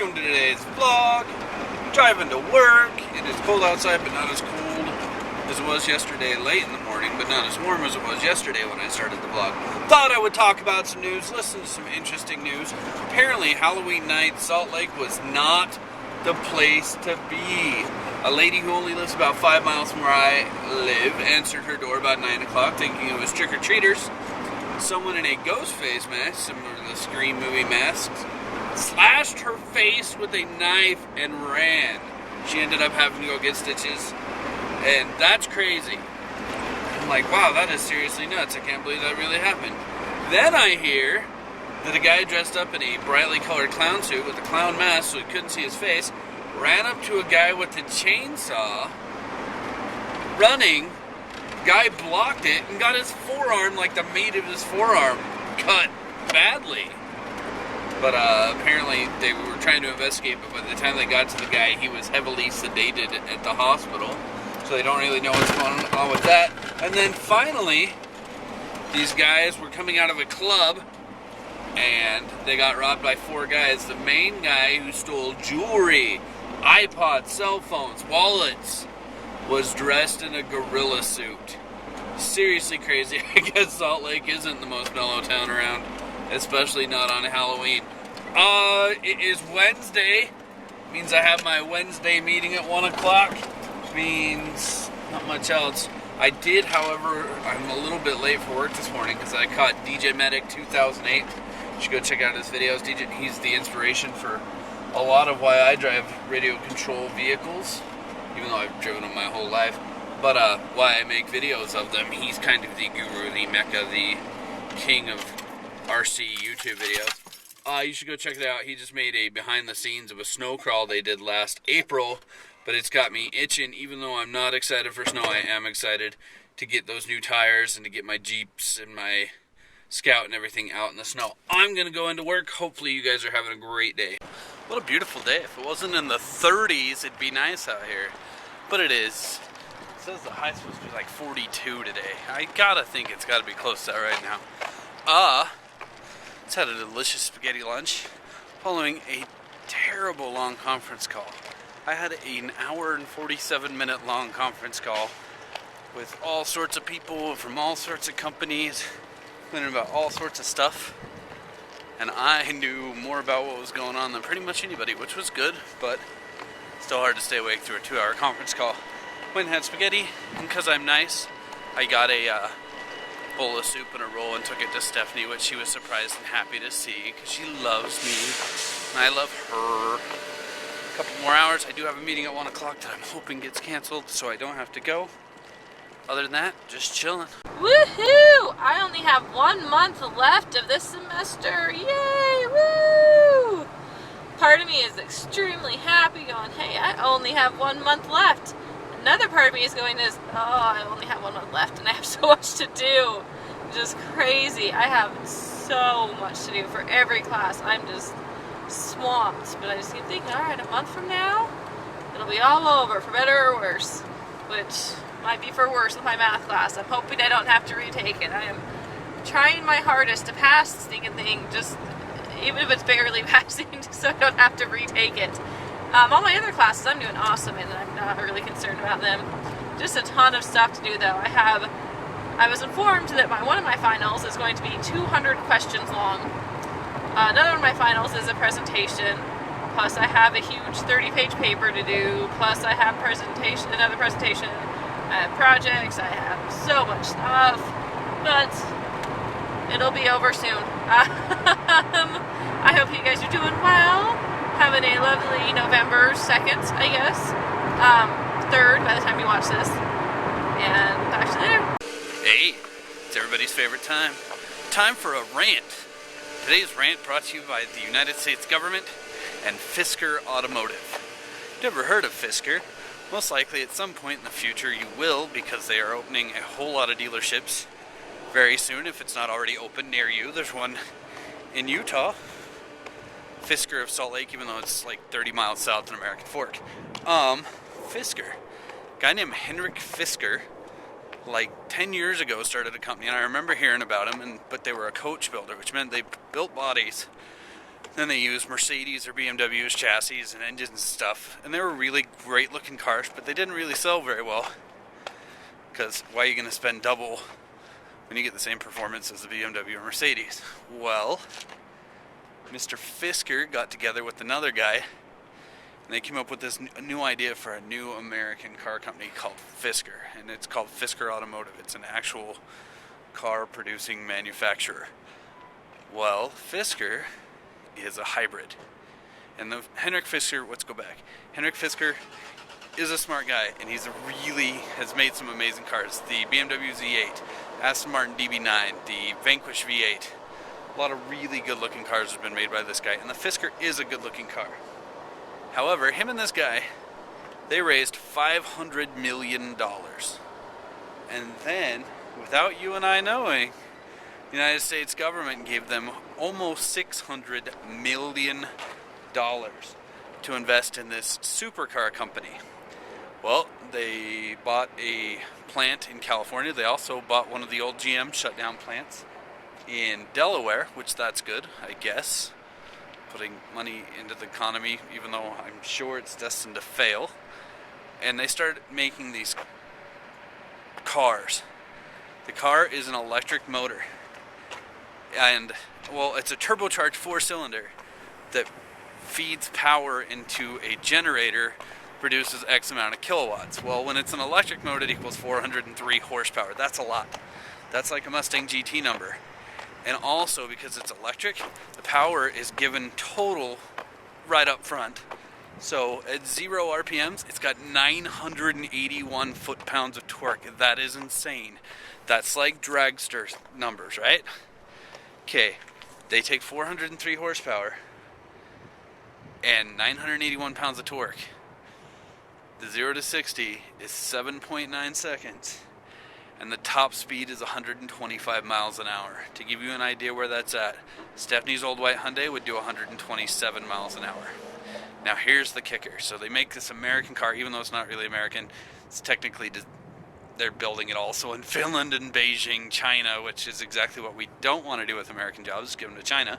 welcome to today's vlog. Driving to work. It is cold outside, but not as cold as it was yesterday late in the morning, but not as warm as it was yesterday when I started the vlog. Thought I would talk about some news, listen to some interesting news. Apparently, Halloween night, Salt Lake was not the place to be. A lady who only lives about 5 miles from where I live answered her door about 9 o'clock thinking it was trick-or-treaters. Someone in a ghost face mask, similar to the Scream movie masks, slashed her face with a knife and ran. She ended up having to go get stitches, and that's crazy. I'm like, wow, that is seriously nuts. I can't believe that really happened. Then I hear that a guy dressed up in a brightly colored clown suit with a clown mask so he couldn't see his face, ran up to a guy with a chainsaw, running. Guy blocked it and got his forearm, like the meat of his forearm, cut badly. But apparently they were trying to investigate, but by the time they got to the guy, he was heavily sedated at the hospital. So they don't really know what's going on with that. And then finally, these guys were coming out of a club, and they got robbed by 4 guys. The main guy who stole jewelry, iPods, cell phones, wallets, was dressed in a gorilla suit. Seriously crazy. I guess Salt Lake isn't the most mellow town around, especially not on Halloween. It is Wednesday. Means I have my Wednesday meeting at 1 o'clock. Means not much else. I did, however, I'm a little bit late for work this morning because I caught DJ Medic 2008. You should go check out his videos. He's the inspiration for a lot of why I drive radio control vehicles, even though I've driven them my whole life. But why I make videos of them. He's kind of the guru, the mecca, the king of RC YouTube videos. You should go check it out. He just made a behind the scenes of a snow crawl they did last April, but it's got me itching. Even though I'm not excited for snow, I am excited to get those new tires and to get my Jeeps and my Scout and everything out in the snow. I'm going to go into work. Hopefully you guys are having a great day. What a beautiful day. If it wasn't in the 30s, it'd be nice out here. But it is. It says the high's supposed to be like 42 today. I gotta think it's gotta be close to that right now. Just had a delicious spaghetti lunch following a terrible long conference call. I had an hour and 47-minute long conference call with all sorts of people from all sorts of companies, learning about all sorts of stuff. And I knew more about what was going on than pretty much anybody, which was good, but still hard to stay awake through a 2-hour conference call. Went and had spaghetti, and because I'm nice, I got a bowl of soup and a roll and took it to Stephanie, which she was surprised and happy to see, because she loves me, and I love her. A couple more hours. I do have a meeting at 1 o'clock that I'm hoping gets canceled, so I don't have to go. Other than that, just chilling. Woohoo! I only have 1 month left of this semester. Yay! Woo! Part of me is extremely happy going, hey, I only have 1 month left. Another part of me is going oh, I only have 1 month left and I have so much to do. Just crazy. I have so much to do for every class. I'm just swamped. But I just keep thinking, alright, a month from now, it'll be all over, for better or worse. Which might be for worse with my math class. I'm hoping I don't have to retake it. I am trying my hardest to pass the stinking thing, just even if it's barely passing, so I don't have to retake it. All my other classes, I'm doing awesome, and I'm not really concerned about them. Just a ton of stuff to do, though. I was informed that one of my finals is going to be 200 questions long. Another one of my finals is a presentation. Plus, I have a huge 30-page paper to do. Plus, I have another presentation. I have projects. I have so much stuff. But it'll be over soon. I hope you guys are doing well. Having a lovely November 2nd, I guess. 3rd by the time you watch this. And talk to you later. Hey, it's everybody's favorite time. Time for a rant. Today's rant brought to you by the United States government and Fisker Automotive. Never heard of Fisker? Most likely at some point in the future you will, because they are opening a whole lot of dealerships very soon, if it's not already open near you. There's one in Utah. Fisker of Salt Lake, even though it's like 30 miles south in American Fork. Fisker. A guy named Henrik Fisker, like 10 years ago, started a company, and I remember hearing about him, but they were a coach builder, which meant they built bodies Then they used Mercedes or BMW's chassis and engines and stuff. And they were really great looking cars, but they didn't really sell very well. Because why are you going to spend double when you get the same performance as the BMW or Mercedes? Well, Mr. Fisker got together with another guy, and they came up with this new idea for a new American car company called Fisker. And it's called Fisker Automotive. It's an actual car producing manufacturer. Well, Fisker is a hybrid. And Henrik Fisker, let's go back. Henrik Fisker is a smart guy, and he's has made some amazing cars. The BMW Z8, Aston Martin DB9, the Vanquish V8. A lot of really good looking cars have been made by this guy, and the Fisker is a good looking car. However, him and this guy, they raised $500 million. And then, without you and I knowing, the United States government gave them almost $600 million to invest in this supercar company. Well, they bought a plant in California. They also bought one of the old GM shut down plants in Delaware, which that's good, I guess. Putting money into the economy, even though I'm sure it's destined to fail. And they started making these cars. The car is an electric motor. And, well, it's a turbocharged 4-cylinder that feeds power into a generator, produces X amount of kilowatts. Well, when it's an electric motor, it equals 403 horsepower. That's a lot. That's like a Mustang GT number. And also, because it's electric, the power is given total right up front. So at 0 RPMs, it's got 981 foot-pounds of torque. That is insane. That's like dragster numbers, right? Okay, they take 403 horsepower and 981 pounds of torque. The 0 to 60 is 7.9 seconds, and the top speed is 125 miles an hour. To give you an idea where that's at, Stephanie's old white Hyundai would do 127 miles an hour. Now here's the kicker. So they make this American car, even though it's not really American. It's technically, they're building it also in Finland and Beijing, China, which is exactly what we don't want to do with American jobs, give them to China,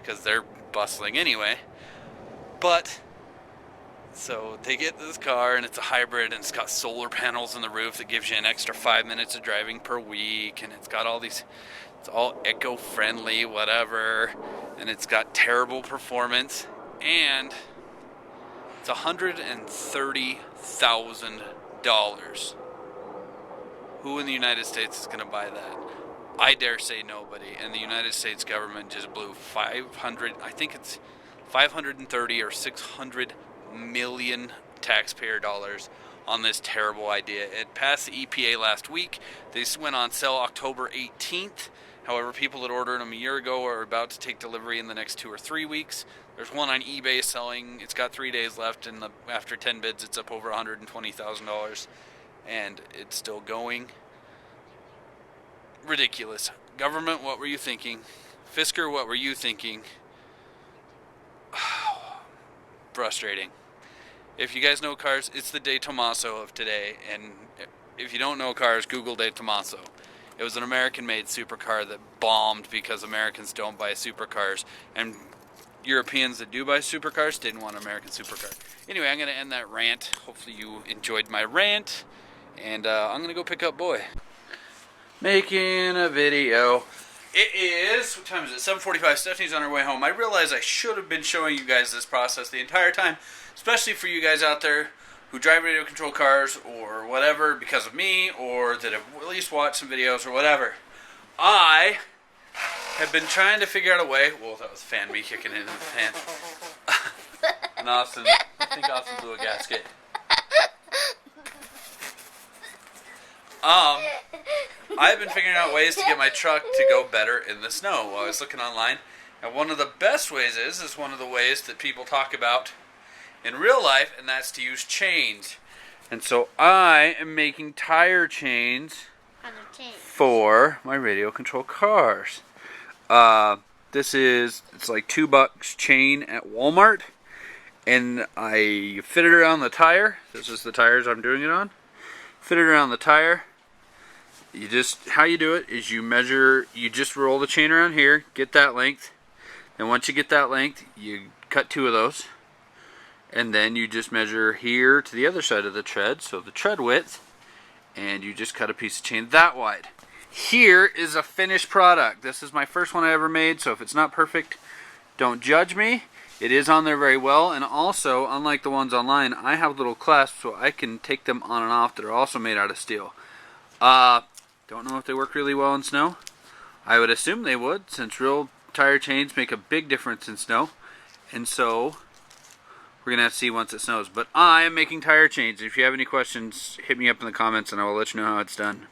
because they're bustling anyway. But, so they get this car, and it's a hybrid, and it's got solar panels on the roof that gives you an extra 5 minutes of driving per week, and it's got all these, it's all eco-friendly, whatever, and it's got terrible performance, and it's $130,000. Who in the United States is going to buy that? I dare say nobody. And the United States government just blew 530 or 600 million taxpayer dollars on this terrible idea. It passed the EPA last week. This went on sale October 18th. However, people that ordered them a year ago are about to take delivery in the next 2 or 3 weeks. There's one on eBay selling. It's got 3 days left, and after 10 bids, it's up over $120,000. And it's still going. Ridiculous. Government, what were you thinking? Fisker, what were you thinking? Frustrating. If you guys know cars, it's the De Tomaso of today. And if you don't know cars, Google De Tomaso. It was an American-made supercar that bombed because Americans don't buy supercars. And Europeans that do buy supercars didn't want an American supercar. Anyway, I'm going to end that rant. Hopefully you enjoyed my rant. And I'm going to go pick up Boy. Making a video. It is, what time is it? 7:45. Stephanie's on her way home. I realize I should have been showing you guys this process the entire time. Especially for you guys out there who drive radio control cars or whatever because of me, or that have at least watched some videos or whatever. I have been trying to figure out a way. Well, that was fan me kicking into the fan. And Austin, I think Austin blew a gasket. I've been figuring out ways to get my truck to go better in the snow. I was looking online, and one of the best ways is one of the ways that people talk about in real life, and that's to use chains. And so I am making tire chains for my radio control cars. It's like $2 chain at Walmart, and I fit it around the tire. This is the tires I'm doing it on. Fit it around the tire. How you do it is you just roll the chain around here, get that length, And once you get that length, you cut 2 of those. And then you just measure here to the other side of the tread, so the tread width, and you just cut a piece of chain that wide. Here is a finished product. This is my first one I ever made, so if it's not perfect, don't judge me. It is on there very well, and also, unlike the ones online, I have little clasps so I can take them on and off that are also made out of steel. Don't know if they work really well in snow. I would assume they would, since real tire chains make a big difference in snow. And so we're going to have to see once it snows. But I am making tire chains. If you have any questions, hit me up in the comments and I will let you know how it's done.